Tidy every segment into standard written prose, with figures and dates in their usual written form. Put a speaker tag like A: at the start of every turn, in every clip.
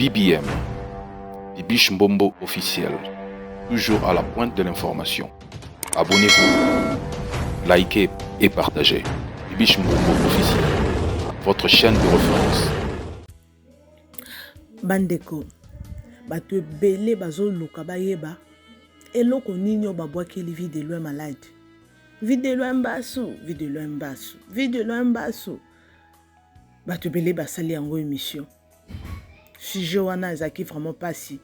A: BBM, Bibiche Mbombo officiel, toujours à la pointe de l'information. Abonnez-vous, likez et partagez. Bibiche Mbombo officiel, votre chaîne de référence.
B: Bandeko, bato ebele bazoluka bayeba eloko nini oyo babwakeli vie de loin malade. Vie de loin mbasu, vie de loin mbasu, vie de loin mbasu. Bato ebele basali yango émission. Sujet wana ezaki vraiment pasi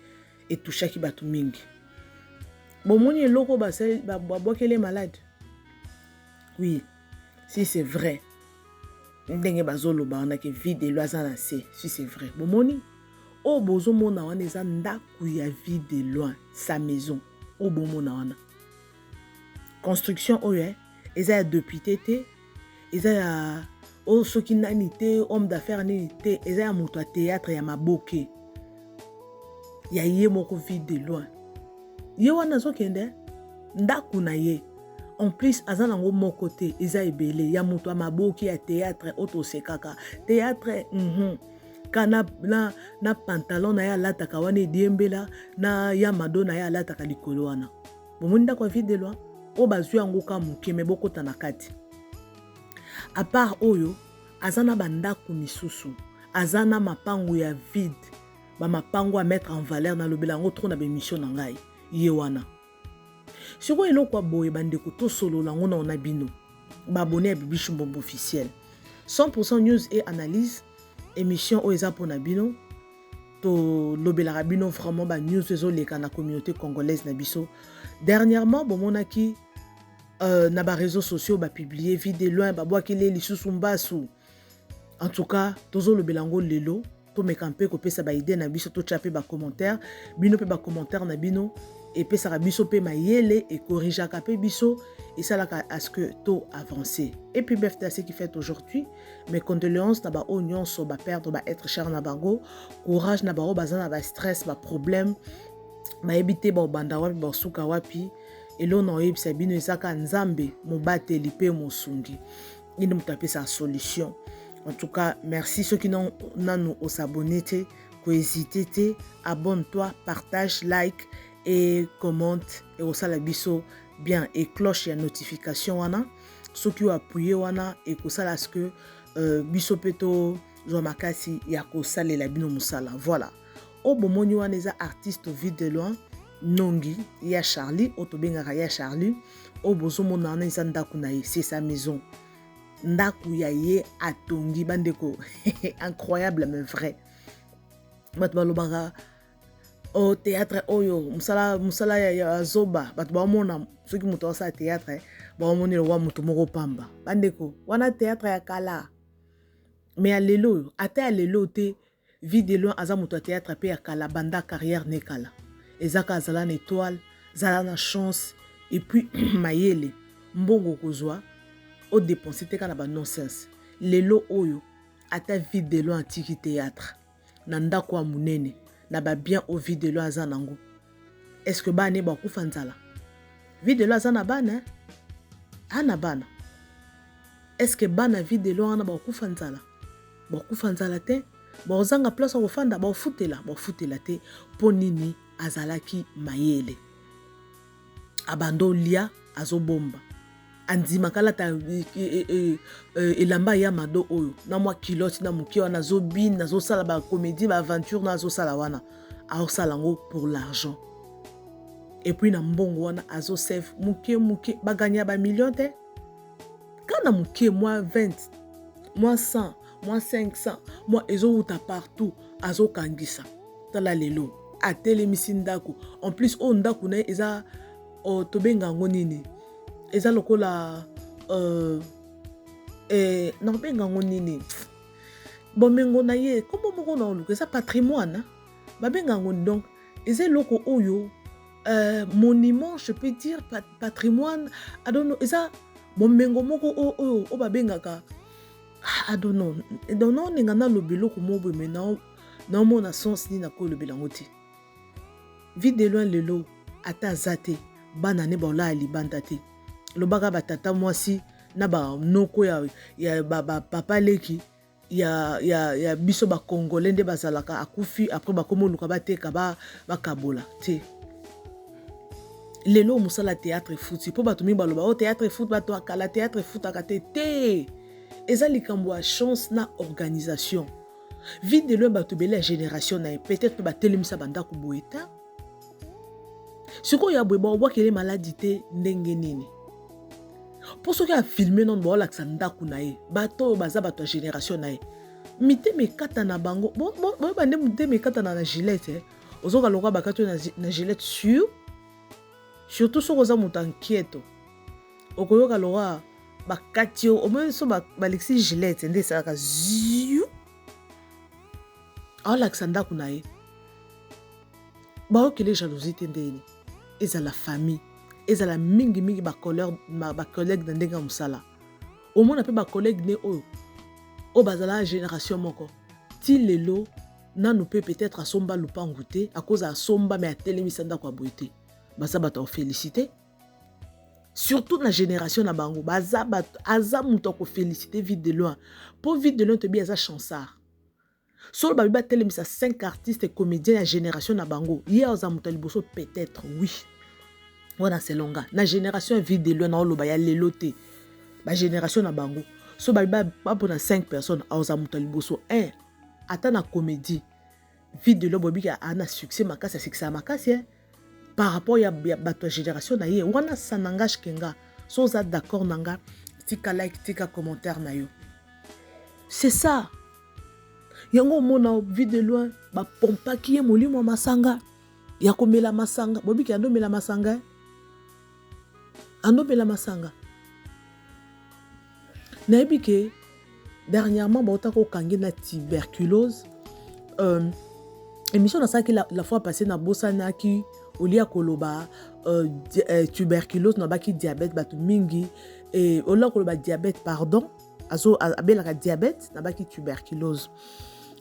B: etouchaki bato mingi. Bomoni eloko basali babwakeli malade. Oui, si c'est vrai. Ndenge bazoloba wana ke vie de loin azana se, si c'est vrai. Bomoni o bozo mona wana eza ndaku ya vie de loin, sa maison. O bo mona wana. Construction oyo eza ya député te, eza ya o soki nani te, homme d'affaires nini te, eza ya moto ya théâtre ya maboke. Ya ye moko vie de loin. Ye wana zokende ndaku na ye. En plus aza nango moko te, eza ebele ya moto ya maboke ya théâtre oto sekaka. Théâtre kana na pantalon na ya alataka wana ediembela na ya mado na ya alataka likolo wana. Bomoni ndako ya vie de loin o bazwi yango ka moke me bokota na kati. À part oyo azana bandaku misusu, azana mapango ya vide, ba mapango à mettre en valeur na lobela yango trop na bemission na ngai ye wana. Siko eloko boye bandeko to solo lango na ona bino. Ba abonné à Bibiche Mbombo officiel. 100% news et analyse. Émission Oeza Ponabino, to lobela bino vraiment ba news ezoleka na communauté congolaise na biso. Dernièrement, bomonaki na ba réseaux sociaux ba publier vidéo loin ba boakele lisusu mbasu. En tout cas, tozo lobela ngo lelo, to mekampe ko pesa ba idée na biso to chaper ba commentaire, bino pe ba commentaire na bino et pesa ka biso pe mayele et corrige ka pe biso et ça là à ce que tout avancer. Et puis bref, c'est ce qui fait aujourd'hui. Mes condoléances na ba oignon so ba perdre ba être cher na bango, courage na ba o bazana ba stress ba problème, ba ebité ba banda wapi ba suka wapi et l'on a eu sa bino ezaka nzambe mo bateli pe mo sungi. Il nous taper sa solution. En tout cas, merci ceux qui n'ont nous au s'abonner te, ko hésiter te, abonne-toi, partage, like et commente et au salabiso bien et cloche et notification wana ceux qui ont appuyé wana et ko sala ce que biso peto zo makasi ya ko salela bino musala. Voilà. O bomoni wana eza artiste vie de loin nongi ya Charlie otobengaka ya Charlie o bozo mona na eza ndaku na ye, c'est sa maison. Ndaku ya ye atongi bandeko. Incroyable mais vrai. Mat balobaka au théâtre oyo musala ya zoba bat ba mona soki muto sa théâtre ba mona wa muto moko pamba bandeko wana théâtre ya kala mais ya lelo ata ya lelo te vie de loin aza muto théâtre pe ya kala banda carrière ne kala ezaka azala na étoile zala na chance et puis mayele mbongo kozwa o dépenser te kana ba nonsense lelo oyo ata vie de loin antiki théâtre na ndako ya munene na ba bien au vie de loin zanango. Est-ce que bane ba kufa nzala? Vie de loin zana bana? Ana bana. Est-ce que bana vie de loin na ba kufa nzala? Ba kufa nzala te? Ba zanga place au fanda ba futela te ponini azalaki mayele. Abando lia azobomba. Andima kala ta elamba ya mado oyo na mwa kilote na muki wana zo bin na zo sala ba comédie ba aventure na zo sala wana a sala ngo pour l'argent et puis na mbongo wana azo save muke ba gagner ba millions te kana muke moi 20 moi 100 moi 500 moi ezo uta partout azo kangisa tala lelo atele misindako en plus o ndako na eza o tobenga ngo nini eza lokola na benga ngonini bomengo na ye kombo moko na oluka eza patrimoine ba benga ngoni donc eza loko oyo monument je peux dire patrimoine I don't know eza bomengo moko oyo o ba bengaka I don't know ninga na lobelo ko mobo maintenant na mona sens ni na ko lobela ngoti vie de loin lelo ata zate bana ne ba la libanda te lobaka batata mwasi na ba noko ya papa leki ya biso ba congolais nde bazalaka akufi après bakomo luka bateka bakabola te. Lelo musala théâtre foot po bato mi baloba o théâtre foot bato akala théâtre foot akate te. Eza likambo ya chance na organisation. Vide de bato bele génération na peut-être ba telemisa banda ko boeta. Siko ya boye ba kele maladie te ndenge nini. Pour ceux qui a filmé non bo la xanda kunae bato baza bato génération na mite me kata na bango bon bande mite me kata na gilette ozoka loka bakato na gilette surtout so koza muta inquiète okoyoka loka bakati o moins so balexi gilette nde ça ka ziu ala xanda kunae ba okele jalousie ndeni eza la famille ezala mingi ba collègue na ndenga musala au moins pe ba collègue ne o bazala génération moko ti lelo nanu peut-être asomba lupangu te à cause asomba mais atelemisa ndako aboite baza bato féliciter surtout na génération na bango baza bato aza muto ko féliciter vite de loin pour vite de loin te bien aza chansard solo ba telemisa 5 artistes et comédiens ya génération na bango hier aza muto liboso peut-être oui. Wana selonga na génération vide de loin na oloba ya lelote ba génération na bango so ba pona 5 personnes aoza muta liboso un ata na comédie vide de lobobi a na succès makasi succès makasi par rapport ya bato génération na ye wana sanangage kenga so za d'accord nanga tika like tika commentaire na yo c'est ça yango mona vide de loin ba pompa ki ye molimo masanga ya komela masanga bobi ki ando mela masanga Ando bela masanga. Naebi ke dernièrement bauta ko kangi na tuberculose. Émission na ça qui la fois passée na bosana ki olia koloba tuberculose na baki diabète batu mingi et olia koloba diabète pardon azo abela ka diabète na baki tuberculose.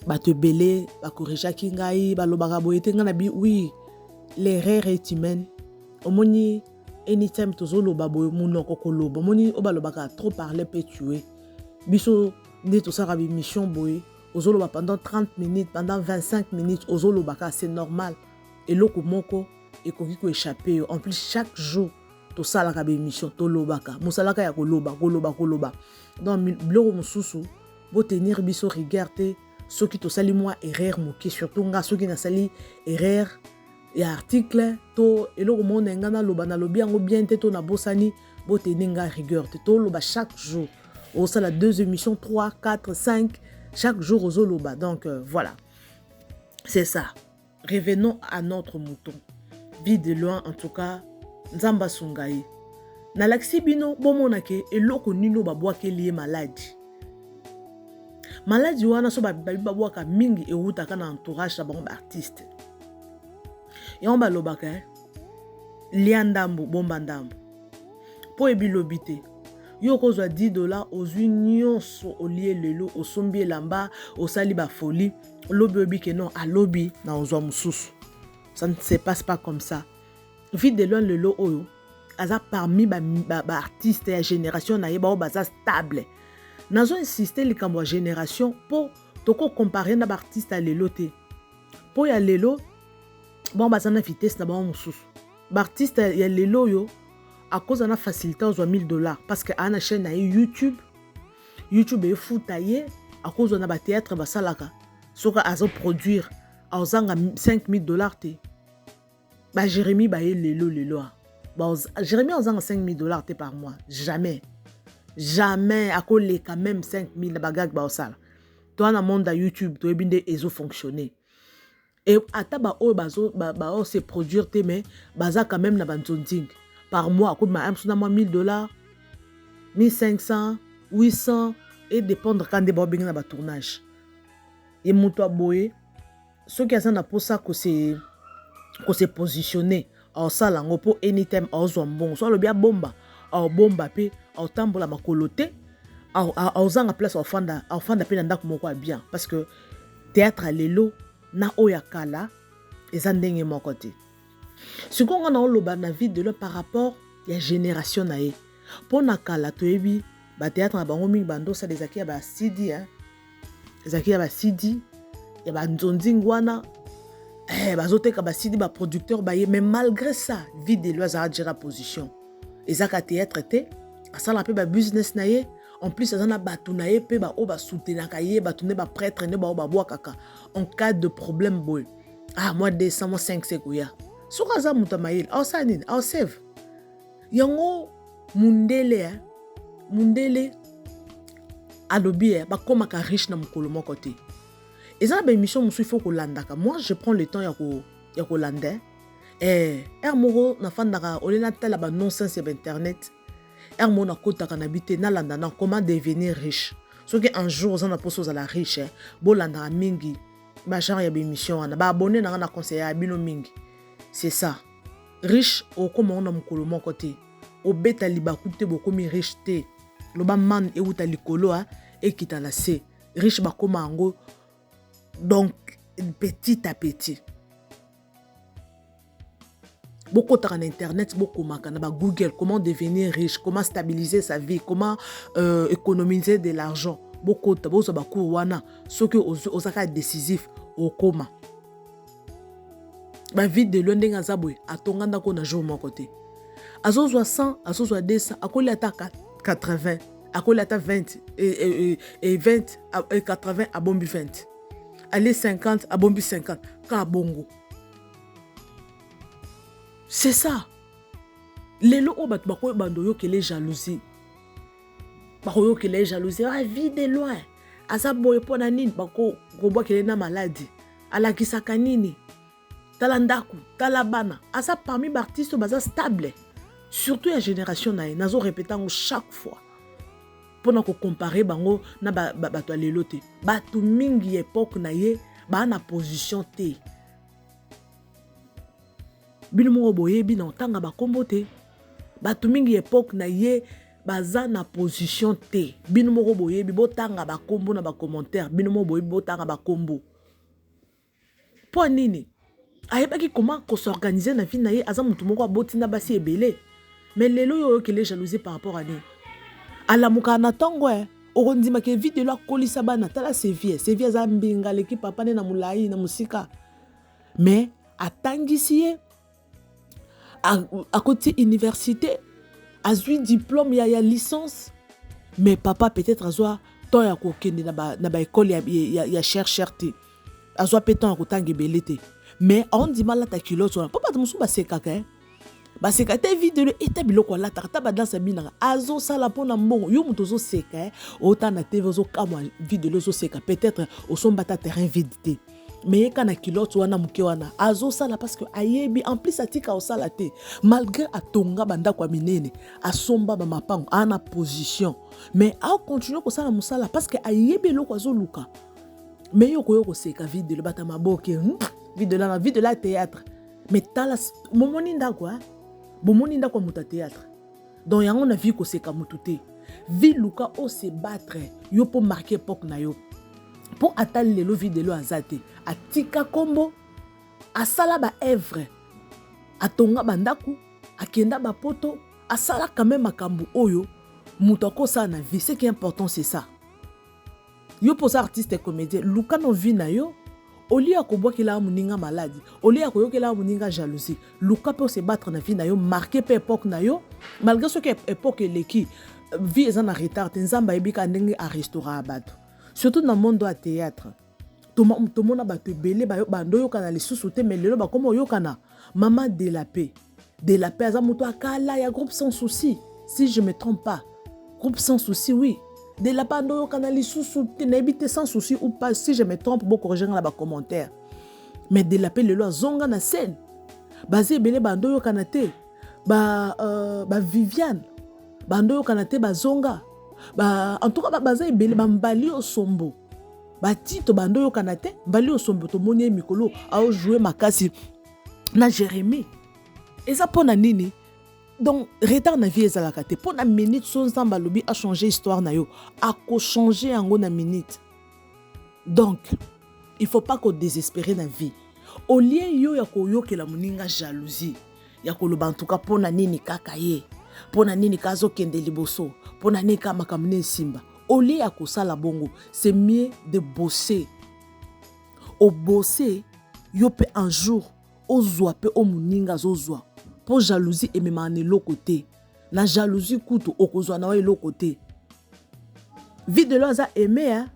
B: Batu belé ba corriger ki ngai ba lobaka boyete ngana bi oui l'erreur est humaine. Omoni anytime tozoloba boye munoko koloba moni obalobaka trop parler peut tuer biso nde tosaka bi mission boye ozoloba pendant 30 minutes pendant 25 minutes ozolobaka c'est normal eloko moko ekoki ko échapper en plus chaque jour tosalaka bi mission tolobaka mosalaka ya koloba donc bloko mususu bo tenir biso rigueur te soki tosali moi erreur moki surtout nga soki na sali erreur ya article to eloko mona ngana loba na lobi yango bien te to na bosani bo teninga rigueur te to loba chaque jour au sala 2 émissions 3 4 5 chaque jour aux loba donc voilà c'est ça revenons à notre mouton vide de loin en tout cas nzamba sungai na laksi bino bomona ke eloko nino babwake lié maladie wana so babwaka mingi eutaka na entourage na bango artiste et on balobaka liandambo bomba ndambo po ebilobite yo kozwa $10 aux unions au lié lelo au sombi lamba au sali ba folie lobi obi ke non a lobi na ozwa mususu ça ne se passe pas comme ça vite de loin lelo oyo aza parmi ba artiste ya génération na yeba o baza stable nazo insister likambo génération po toko comparer na ba artiste à lelo te po ya lelo bon bazana vitesse na ba mususu ba artiste ya lelo yo à cause de la facilité aux $1000 parce que ana chaîne na YouTube est foutaillé à cause de la théâtre basalaka soka azo produire à ozanga $5000 te ba Jérémy ba lelo ba Jérémy ozanga $5000 te par mois jamais à coller quand même 5000 bagag ba osala toi na monde YouTube to ebinde ezo fonctionner et ataba o bazo ba se produire te mais baza quand même na banzonding par mois, à ma $1000, 1500, 800 et dépendre quand des bobines na ba tournage. Et muto boye, ceux qui sont na pour ça que c'est positionné en salle en pour anytime en bon, soit le bien bomba, en bomba pe, en tambola makolote, en zanga place en fanda pe ndak moko bien parce que théâtre à lelo na oyakala et zandenge mon côté. Ce qu'on a oloba na vie de l'homme par rapport à la génération nae. Pour na kala toebi ba théâtre na bango mingi bando ça des aki ba CD hein. ezalaki ya basidi ya banzonzingi wana bazoteka basidi baproducteur baye. Mais malgré ça vie de loi azala déjà na position ezaka théâtre te asala mpe babusiness na ye. En plus aza na bato na ye mpe baoyo basoutenaka ye bato nde baprêtre nde baoyo babwakaka en cas de problème boye. Moi 200 moi 500 koya soki aza moto mayele aosala nini aosave yango. Mundele alobi bakomaka riche na mokolo moko te. Eza na baémission mosusu il faut kolandaka. Moi je prends le temps ya kolanda. Moko nafandaka ole natala ba nonsense ya internet. Moko nakotaka na bite nalanda na comment devenir riche. Soki un jour oza na poso ozala riche bolandaka mingi ba genre ya baémission wana ba abonné na na conseiller ya bino mingi. C'est ça. Riche okoma na mokolo moko te. Obeta libaku te bokomi riche te. Loba man euta likolo ekita na se. Riche bakoma ango. Donc petit à petit. Beaucoup sur internet, beaucoup na Google, comment devenir riche, comment stabiliser sa vie, comment économiser de l'argent. Beaucoup de wana, ce que osaka décisif au coma. Ma vie de l'un des zaboué, à ton ganda qu'on a joué mon côté. À 100, à 200, à quoi l'ata 80, à quoi l'ata 20 et 20 et 80 à bombi 20. Allez 50 à bombi 50, ka bongo. C'est ça. Les lots au batbako bandoyo que les jalousies. Bakoyo que les jalousies. Vie de loin. Asa boye pona nini bako robo que na maladie. Ala kisaka nini. Talandaku, talabana. Asa parmi artistes baza stable. Surtout la génération na nazo répétant chaque fois. Pona ko comparer bango na bato lelote. Bato mingi époque na ye ba na position te. Bino mo boye bino tanga ba kombo te. Bato mingi époque na ye baza na position te. Bino mo boye bi botanga ba kombo na ba commentaire. Bino mo boye botanga ba kombo. Po nini? Ayebaki comment ko s'organiser na vie na ye aza mutu moko botinda basi ebele. Mais lelo yo que les jalousies par rapport à ni. Ala muka na tongo orondima ke vie de la kolisa bana tala c'est vie za mbinga l'équipe papa na mulai na musika. Mais atangisi à côté université azui diplôme ya licence. Mais papa peut-être azwa to ya kokende na ba école ya chercheur. Azwa peton ya kotangi belete. Mais on dit mal ta culotte on papa musu ba sekaka parce que ta vie de l'établi quoi la ta ba dans sa bina azo sala pona mbongo yo muto zo seka autant na TV zo kamwa vie de lozo seka peut-être au son bata terrain vide mais kana culotte wana muke wana azo sala parce que ayebi en plus atika au sala te malgré atonga banda kwa minene asomba ba mapango ana position mais a continuer ko sala musala parce que ayebi loko azo luka mais yo ko seka vie de le bata maboke vie de la théâtre mais tala momoni ndakwa bomoni ndakwa muta théâtre donc yango na vie ko seka mutute vie luka o se battre yo pour marquer époque na yo pour atteindre le vie de lo azate atika kombo asala ba œuvre atonga bandaku akenda ba poto asala quand même makambu oyo muto ko sa na vie. Ce qui est important c'est ça. Yo pour artiste et comédien luka no vie na yo au lieu ko boki la muninga maladie au lieu ko yokela muninga jalousie luka peut se battre na vie na yo marquer pe époque na yo malgré ce que époque leki vie est en retard nzamba ebika ndenge a restaurer abato surtout dans le monde de théâtre tout le monde a battu belé bando yo kana les sous-souté mais lelo ba comme yo kana maman de la paix azamuto akala ya groupe sans souci si je me trompe pas groupe sans souci oui de la bando yo kana les sous-souté n'habite sans souci ou pas si je me trompe beaucoup corriger dans les commentaires mais de la paix lelo zonga na scène basé belé bando yo kana te ba Viviane bando yo kana te ba zonga en tout cas baza ebele bambali osombo batito bando yo kanate mbali osombo to moni mikolo a jouer makasi na Jérémie eza pona nini donc retard na vie ezalaka te pona minute so nzamba lobi a changer histoire na yo a ko changer yango na minute donc il faut pas qu'on désespérer na vie au lieu yo ya ko yokela muninga jalousie ya ko loba en tout cas pona nini kaka ye pona nini kazo kende liboso pona nini kama kamne simba Au lieu ya kosala bongo, c'est mieux de bosser. Au bosser, yo pe un jour, ozwa pe o muninga zozwa. Pour jalousie et même en côté. La jalousie coûte au kozwa na l'autre côté. Vie de l'eau a aimé, hein?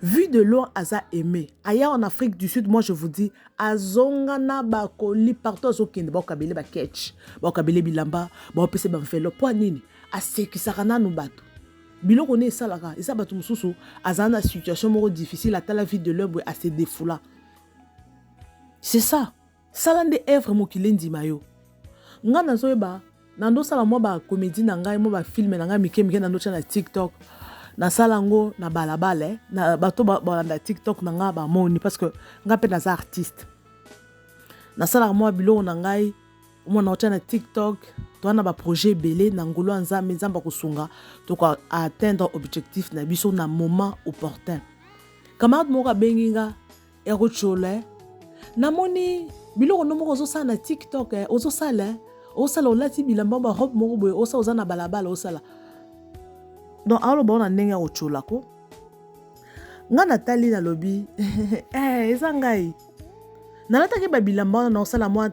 B: Vu de l'eau a aimé. Ailleurs en Afrique du Sud, moi je vous dis, azongana bakoli partout azokende ba kabele ba ketch, ba kabele bilamba, ba pese ba mfelo po nini, asekisakana no bato. Biloko ne salaka, esa bato mususu azana situation moko difficile ata la vie de l'homme à se défoula. C'est ça. Salande œuvre mokilendi mayo. Nga nazoyeba, nando sala mo ba comédie na ngai mo ba film na ngai mike nando cha na TikTok. Na salango na balabala na bato ba na TikTok na nga ba moni parce que nga pe na za artiste. Na sala mo biloko na ngai mo na cha na TikTok, to na ba projet belé na ngolo nzambe nzamba kosunga to ko atteindre objectif na biso na moment opportun. Camarade mo ka benginga e ko chole. Na moni biloko no moko zo na TikTok ozo sala olati bilamba ba robe moko boye oza na balabala osala. Donc alo ba na ndenge o chola ko. Nga natali na lobi eza ngai. Na lata ke ba bilamba na osala moi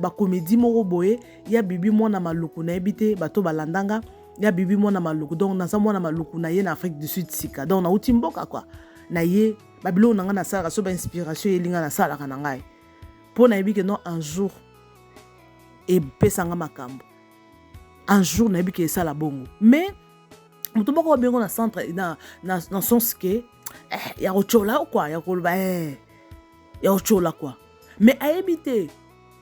B: ba comédie moko boye ya bibi mo na maluku na ebité bato balandanga ya bibi mo na maluku donc na za mo na maluku na ye na Afrique du Sud sika donc na utimboka quoi. Na ye ba biloko na nga na sala so ba inspiration elinga na sala kana ngai. Pour na que non un jour et pesanga makambo. Un jour na que ça la bongo. Mais mutu boko ba bengo na centre na sens que ya ochola quoi ya kolba ya ochola quoi. Mais à éviter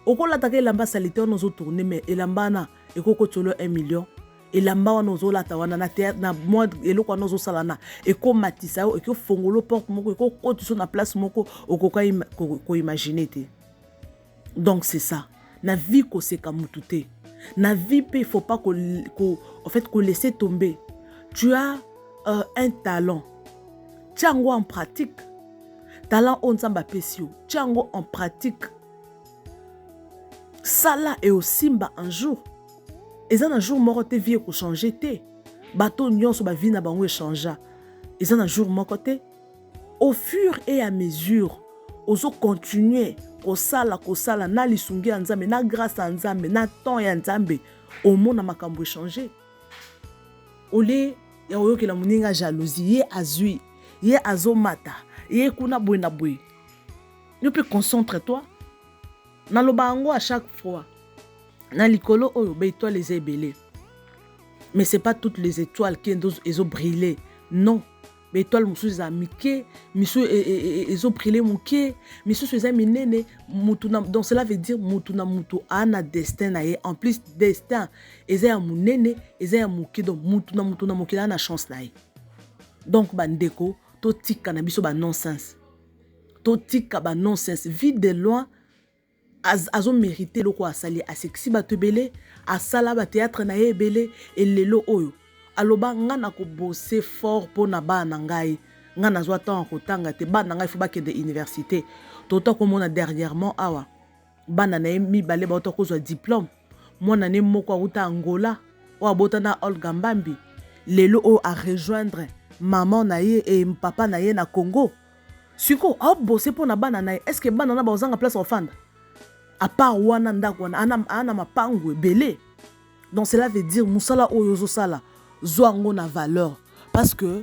B: okola take lamba salitaire nous tourner mais elamba na ekoko tolo 1 million et lamba wana ozola tawana na théâtre na moi eloko wana ozosala na eko matisa o eko fongolo porte moko eko kotiso na place moko okoka ko imaginer te. Donc c'est ça. Na vie ko seka mutute. Na vie il faut pas en fait qu'on laisser tomber. Tu as un talent. Tiango en pratique. Talent on samba pesio. Tiango en pratique. Sala et au simba un jour. Et ça un jour mort te vie ko changer te. Bateau nyonso ba vie na bango échangea. Et ça un jour mort côté. Au fur et à mesure, ozo continuer kosala na lisungi ya nzambe na grâce ya nzambe na temps ya nzambe omona makambo échanger. Ole ya oyoki la muninga jalousie ye azui ye azomata ye kuna boy na boy. Ne peux concentre-toi na lobango à chaque fois. Na likolo oyo be étoiles les ebele. Mais c'est pas toutes les étoiles qui ont brillé. Non. Mais étoiles mususu za mike, misu ezo briller muke, misu za minene, mutuna donc cela veut dire mutuna mutu ana destin na ye. En plus destin, eza ya munene, eza ya muke donc mutuna muke na chance na ye. Donc bandeko, to tika na biso ba nonsense. To tika ba nonsense, vie de loin azo mérité loko asali asexi ba tebele, asala ba théâtre na ye belé et lelo oyo. Aloba nga na ko bosser fort pour na ba na ngai nga na zwa temps ko tanga te ba na ngai faut ba ke de université toto ko mona dernièrement awa ba na mi balé ba to ko zwa diplôme mona ne moko uta Angola o abota na Olga Mbambi lelo o a rejoindre maman na ye et papa na ye na Congo siko a bosser pour na ba na nai est-ce que ba na ba ozanga place ofanda à part wana ndako wana ana mapango belé donc cela veut dire musala oyozo sala zoango na valeur parce que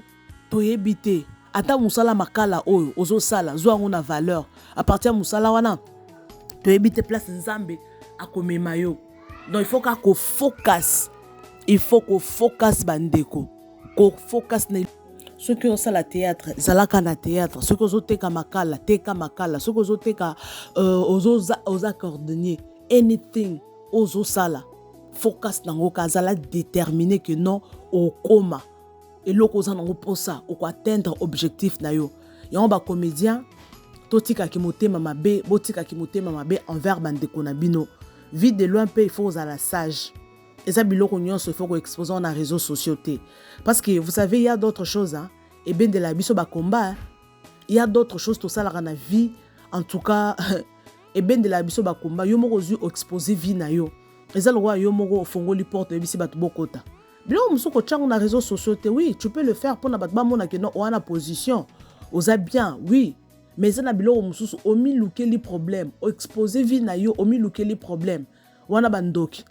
B: toyebite ata musala makala oyo ozo sala zoango na valeur à partir musala wana toyebite place nzambe akomema yo donc il faut qu'on focus bandeko ko focus na ceux qui ont ça la théâtre zalaka na théâtre ceux qui ont teka makala ceux qui ont teka aux accordeniers anything ozo sala focus nango kazala déterminé que non au coma et loko za nango posa au atteindre objectif na yo yango ba comédien totika ki motema mabe botika ki motema mabe envers bandeko na bino vie de loin pe il faut la sage et ça biloko nyonso il faut ko exposer na réseaux sociaux té parce que vous savez il y a d'autres choses hein et ben de la biso ba combat il y a d'autres choses tout ça la na vie en tout cas et ben de la biso ba combat yo moko zu exposer vie na yo eza le roi yo moko fongoli porte bisi batu bokota Biloko musu ko tchango na réseaux sociaux te, oui, tu peux le faire pour na batba mona ke non wana position. Oza bien, oui. Mais ça na biloko musu omi lukeli problème, o exposer vie na yo omi lukeli problème. Wana bandoki.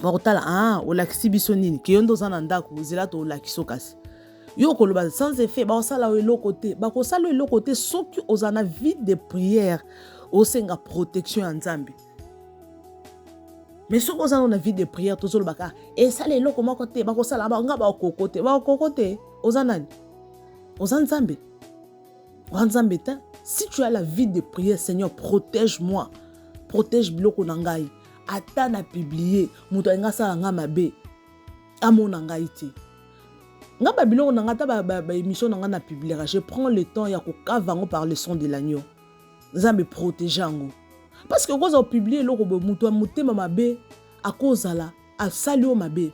B: Wakotala o lakisi biso nini ke yondo za na ndako zela to lakiso kasi. Yo koloba sans effet ba osala o eloko te, ba ko sala eloko te soki ozana vie de prière, osenga protection ya Nzambe. Mais si vous avez une vie de prière, tout le baka, et ça les locaux moko te, bako sala ba nga ba kokote, ozanani, ozanzambe, ozanzambe ta. Si tu as la vie de prière, Seigneur, protège-moi, protège biloko nangai. Ata na publier, muto nga sala nga mabe, amona ngai te. Nga ba biloko nanga ta ba émission nanga na publier, je prends le temps ya ko kavango par le son de l'agneau. Nzambe protéger ngo. Parce que quand on publie le robot muto mutema mabe à cause là à saluer mabe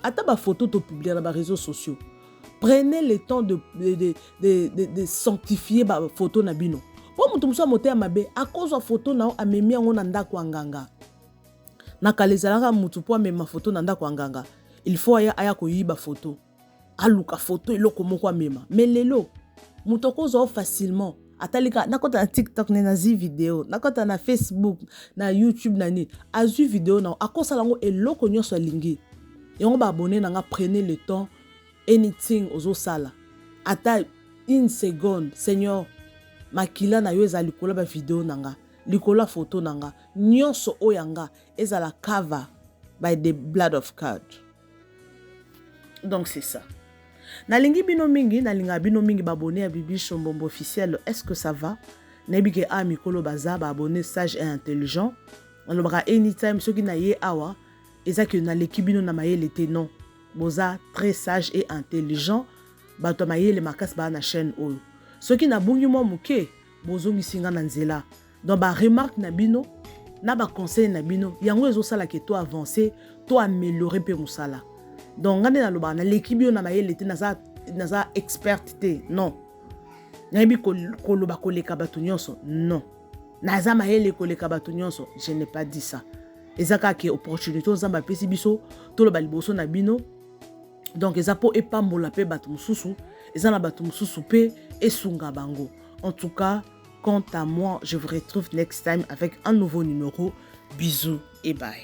B: ata ba photo to publier dans les réseaux sociaux. Prenez le temps de sanctifier ba photo na bino. Pour muto muso moté mabe à cause de photo na amemi ngo na ndako nganga. Na kalezalaka muto po amema photo na ndako nganga. Il faut aya ko yiba photo. Aluka photo eloko moko amema. Mais lelo muto kozo facilement atalika nakota na TikTok na zi vidéo nakota na Facebook na YouTube na ni azu vidéo na akosala ngo eloko nyonso lingi yango ba abonné na nga prenez le temps anything ozo sala ata une seconde Seigneur makila na yo ezali kola ba vidéo nanga likola photo nanga nyonso oyanga ezala cover by the blood of God. Donc c'est ça. Nalingi bino mingi, nalinga bino mingi babone à Bibi Shombombo officiel. Est-ce que ça va? Nebike a mikolo baza abonné sage et intelligent. On le bras anytime ceux qui na ye awa. Eza que na l'équipe na maye l'été non. Boza très sage et intelligent. Bato maye le makas ba na chaîne oyo. Ceux qui na bungi mo muke bozongi singa na nzela. Donc ba remarque na bino, na ba conseil na bino. Yango ezo sala ke to avancer, to améliorer pe musala. Donc, on a na l'équipe na maye na za expertité non. Nabi koloba koleka batu nyonso non. Naza maye koleka batu nyonso, je n'ai pas dit ça. Ezaka ke opportunité nzamba pesi biso to lo baliboso na bino. Donc eza po epambola pe batu mususu, eza na batu mususu pe esunga bango. En tout cas, quant à moi, je vous retrouve next time avec un nouveau numéro. Bisous et bye.